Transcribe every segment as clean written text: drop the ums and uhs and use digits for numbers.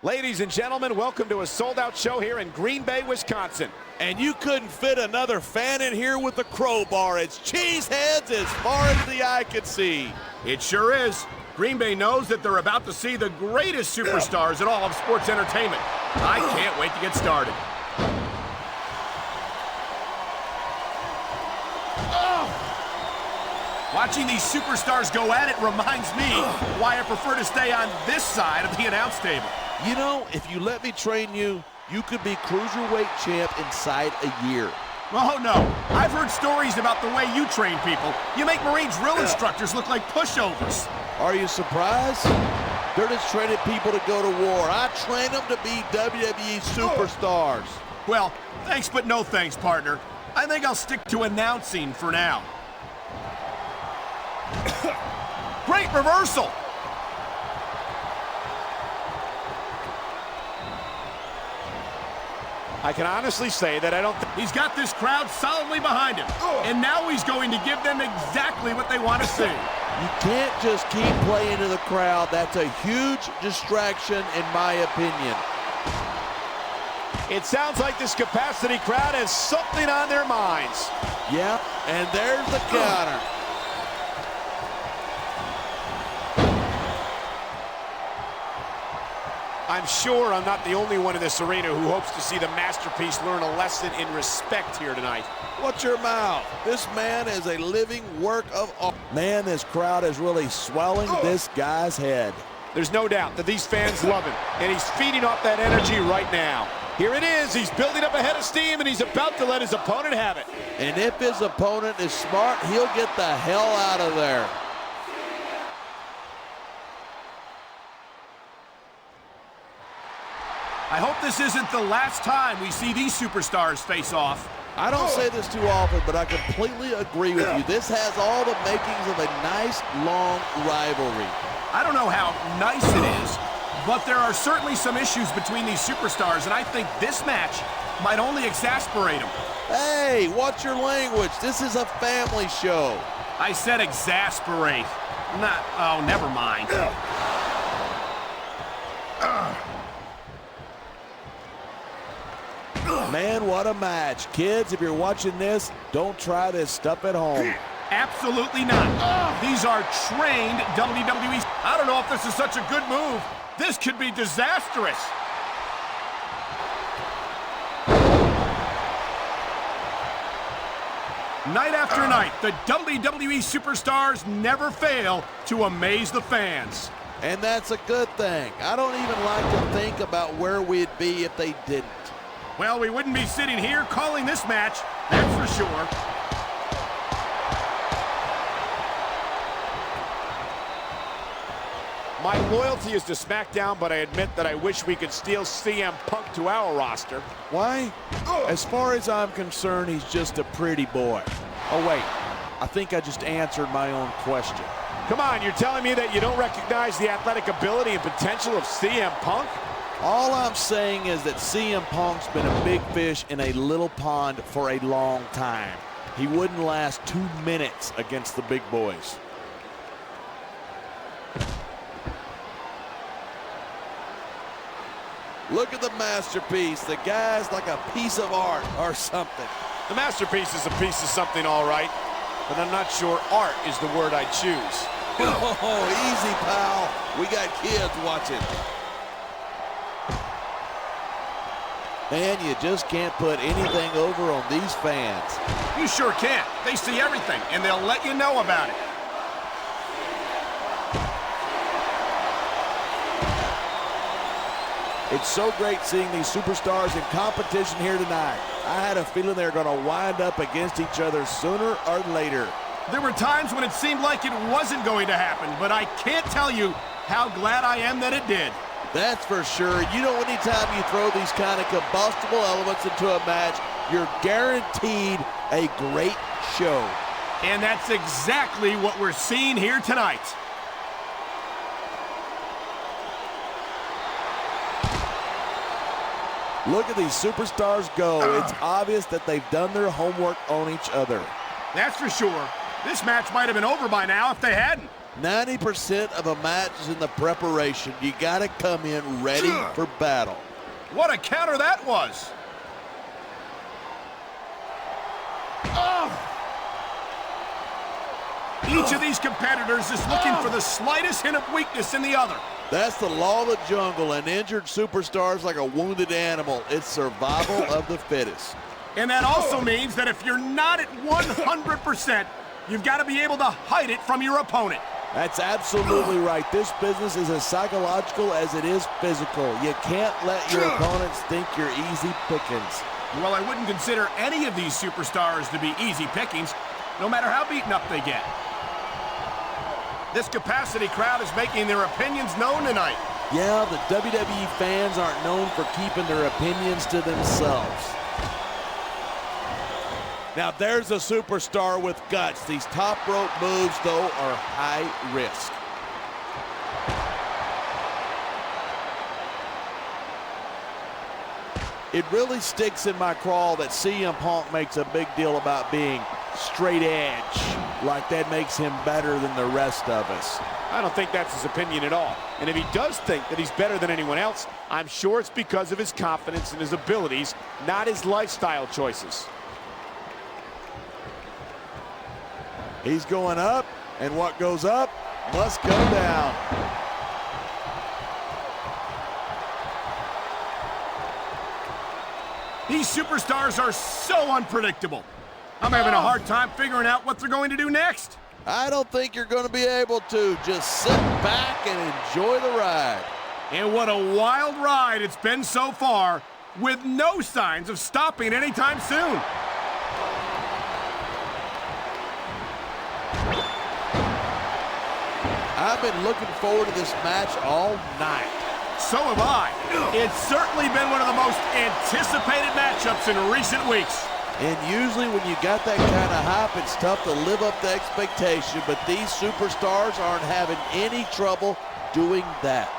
Ladies and gentlemen, welcome to a sold-out show here in Green Bay, Wisconsin. And you couldn't fit another fan in here with a crowbar. It's cheeseheads as far as the eye can see. It sure is. Green Bay knows that they're about to see the greatest superstars in all of sports entertainment. I can't wait to get started. Watching these superstars go at it reminds me why I prefer to stay on this side of the announce table. You know, if you let me train you, you could be cruiserweight champ inside a year. Oh, no. I've heard stories about the way you train people. You make Marine drill instructors look like pushovers. Are you surprised? They're just training people to go to war. I train them to be WWE superstars. Well, thanks but no thanks, partner. I think I'll stick to announcing for now. Great reversal! I can honestly say that I don't think he's got this crowd solidly behind him. And now he's going to give them exactly what they want to see. You can't just keep playing to the crowd. That's a huge distraction, in my opinion. It sounds like this capacity crowd has something on their minds. Yeah, and there's the counter. I'm sure I'm not the only one in this arena who hopes to see the masterpiece learn a lesson in respect here tonight. Watch your mouth. This man is a living work of art. Man, this crowd is really swelling this guy's head. There's no doubt that these fans love him, and he's feeding off that energy right now. Here it is. He's building up a head of steam, and he's about to let his opponent have it. And if his opponent is smart, he'll get the hell out of there. I hope this isn't the last time we see these superstars face off. I don't say this too often, but I completely agree with you. This has all the makings of a nice, long rivalry. I don't know how nice it is, but there are certainly some issues between these superstars, and I think this match might only exasperate them. Hey, watch your language. This is a family show. I said exasperate. Not, oh, never mind. Man, what a match. Kids, if you're watching this, don't try this stuff at home. Absolutely not. These are trained WWE. I don't know if this is such a good move. This could be disastrous. Night after night, the WWE superstars never fail to amaze the fans. And that's a good thing. I don't even like to think about where we'd be if they didn't. Well, we wouldn't be sitting here calling this match, that's for sure. My loyalty is to SmackDown, but I admit that I wish we could steal CM Punk to our roster. Why? As far as I'm concerned, he's just a pretty boy. Oh, wait. I think I just answered my own question. Come on, you're telling me that you don't recognize the athletic ability and potential of CM Punk? All I'm saying is that CM Punk's been a big fish in a little pond for a long time. He wouldn't last 2 minutes against the big boys. Look at the masterpiece. The guy's like a piece of art or something. The masterpiece is a piece of something, all right, but I'm not sure art is the word I choose. Oh, easy, pal. We got kids watching. Man, you just can't put anything over on these fans. You sure can't. They see everything, and they'll let you know about it. It's so great seeing these superstars in competition here tonight. I had a feeling they were going to wind up against each other sooner or later. There were times when it seemed like it wasn't going to happen, but I can't tell you how glad I am that it did. That's for sure. You know, anytime you throw these kind of combustible elements into a match, you're guaranteed a great show. And that's exactly what we're seeing here tonight. Look at these superstars go. It's obvious that they've done their homework on each other. That's for sure. This match might have been over by now if they hadn't. 90% of a match is in the preparation. You got to come in ready for battle. What a counter that was. Each of these competitors is looking for the slightest hint of weakness in the other. That's the law of the jungle. An injured superstar is like a wounded animal. It's survival of the fittest. And that also means that if you're not at 100%, you've got to be able to hide it from your opponent. That's absolutely right. This business is as psychological as it is physical. You can't let your opponents think you're easy pickings. Well, I wouldn't consider any of these superstars to be easy pickings, no matter how beaten up they get. This capacity crowd is making their opinions known tonight. Yeah, the WWE fans aren't known for keeping their opinions to themselves. Now there's a superstar with guts. These top rope moves, though, are high risk. It really sticks in my craw that CM Punk makes a big deal about being straight edge, like that makes him better than the rest of us. I don't think that's his opinion at all. And if he does think that he's better than anyone else, I'm sure it's because of his confidence in his abilities, not his lifestyle choices. He's going up, and what goes up must go down. These superstars are so unpredictable. I'm having a hard time figuring out what they're going to do next. I don't think you're going to be able to. Just sit back and enjoy the ride. And what a wild ride it's been so far, with no signs of stopping anytime soon. I've been looking forward to this match all night. So have I. It's certainly been one of the most anticipated matchups in recent weeks. And usually when you got that kind of hype, it's tough to live up to expectation, but these superstars aren't having any trouble doing that.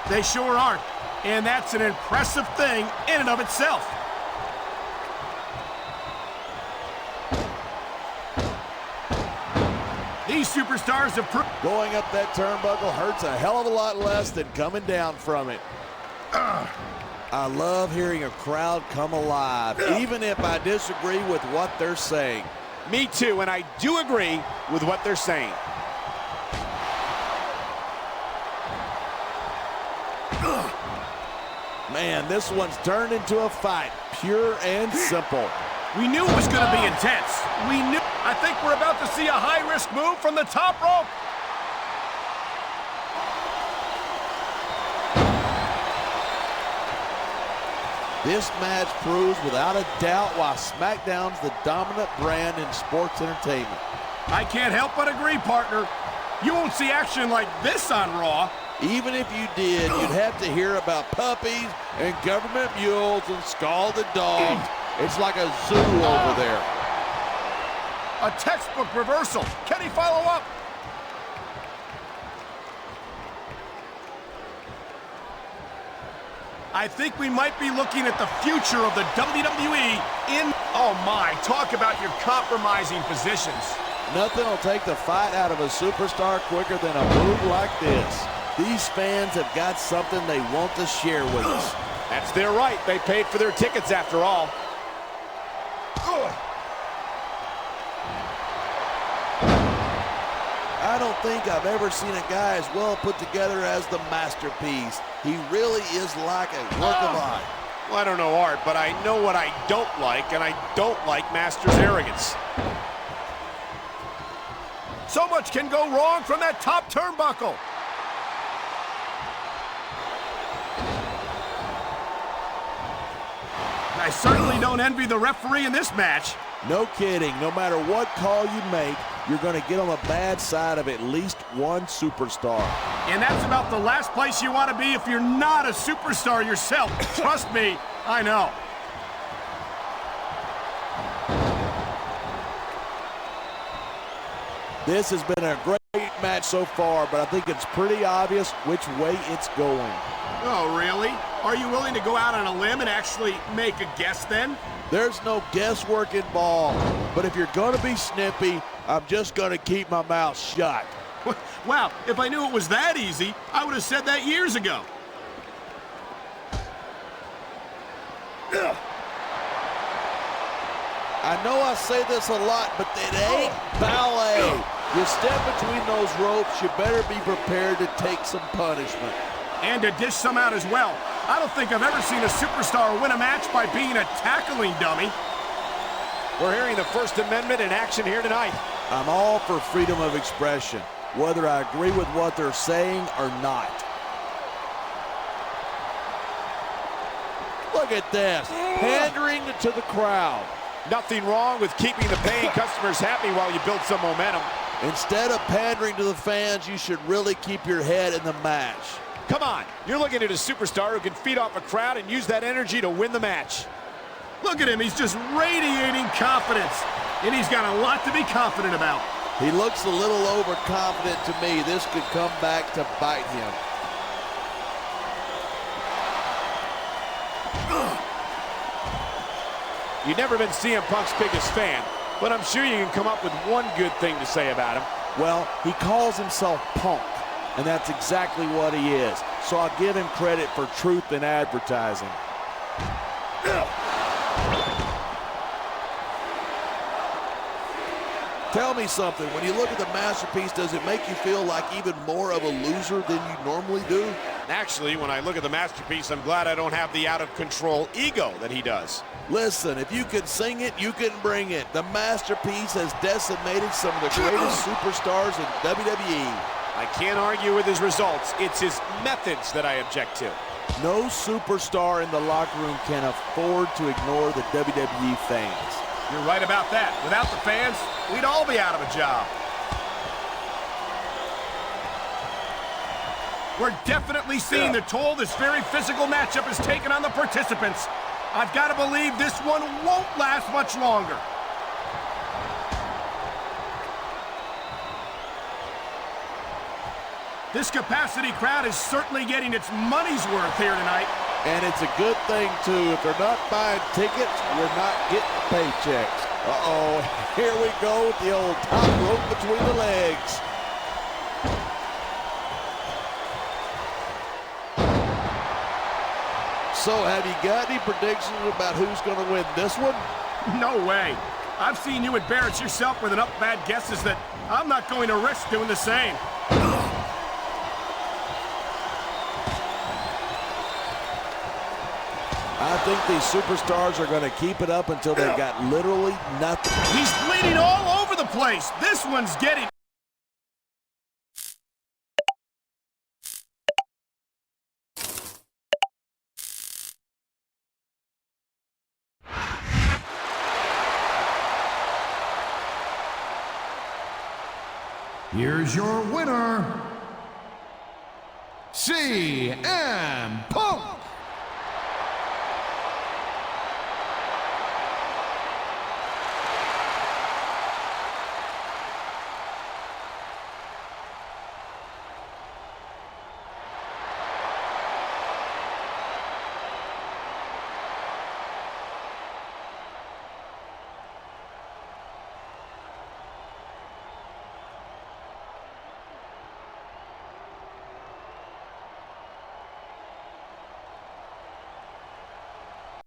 They sure aren't, and that's an impressive thing in and of itself. These superstars have proved going up that turnbuckle hurts a hell of a lot less than coming down from it. I love hearing a crowd come alive, even if I disagree with what they're saying. Me too, and I do agree with what they're saying. Man, this one's turned into a fight, pure and simple. We knew it was going to be intense. We knew. I think we're about to see a high-risk move from the top rope. This match proves without a doubt why SmackDown's the dominant brand in sports entertainment. I can't help but agree, partner. You won't see action like this on Raw. Even if you did, you'd have to hear about puppies and government mules and scalded dogs. It's like a zoo over there. A textbook reversal. Can he follow up? I think we might be looking at the future of the WWE in... Oh my, talk about your compromising positions. Nothing will take the fight out of a superstar quicker than a move like this. These fans have got something they want to share with us. That's their right. They paid for their tickets after all. I don't think I've ever seen a guy as well put together as the masterpiece. He really is like a work of art. Well, I don't know art, but I know what I don't like, and I don't like Master's arrogance. So much can go wrong from that top turnbuckle. I certainly don't envy the referee in this match. No kidding. No matter what call you make, you're going to get on the bad side of at least one superstar. And that's about the last place you want to be if you're not a superstar yourself. Trust me, I know. This has been a great match so far, but I think it's pretty obvious which way it's going. Oh, really? Are you willing to go out on a limb and actually make a guess then? There's no guesswork involved, but if you're going to be snippy, I'm just going to keep my mouth shut. Wow, if I knew it was that easy, I would have said that years ago. I know I say this a lot, but it ain't ballet. You step between those ropes, you better be prepared to take some punishment. And to dish some out as well. I don't think I've ever seen a superstar win a match by being a tackling dummy. We're hearing the First Amendment in action here tonight. I'm all for freedom of expression, whether I agree with what they're saying or not. Look at this, pandering to the crowd. Nothing wrong with keeping the paying customers happy while you build some momentum. Instead of pandering to the fans, you should really keep your head in the match. Come on, you're looking at a superstar who can feed off a crowd and use that energy to win the match. Look at him, he's just radiating confidence. And he's got a lot to be confident about. He looks a little overconfident to me. This could come back to bite him. You've never been CM Punk's biggest fan, but I'm sure you can come up with one good thing to say about him. Well, he calls himself Punk, and that's exactly what he is. So I'll give him credit for truth in advertising. Tell me something, when you look at the masterpiece, does it make you feel like even more of a loser than you normally do? Actually, when I look at the masterpiece, I'm glad I don't have the out-of-control ego that he does. Listen, if you can sing it, you can bring it. The masterpiece has decimated some of the greatest superstars in WWE. I can't argue with his results. It's his methods that I object to. No superstar in the locker room can afford to ignore the WWE fans. You're right about that. Without the fans, we'd all be out of a job. We're definitely seeing the toll this very physical matchup has taken on the participants. I've got to believe this one won't last much longer. This capacity crowd is certainly getting its money's worth here tonight. And it's a good thing, too. If they're not buying tickets, we're not getting paychecks. Uh-oh, here we go with the old top rope between the legs. So, have you got any predictions about who's going to win this one? No way. I've seen you embarrass yourself with enough bad guesses that I'm not going to risk doing the same. I think these superstars are going to keep it up until they've got literally nothing. He's bleeding all over the place. This one's getting... Here's your winner, CM Punk.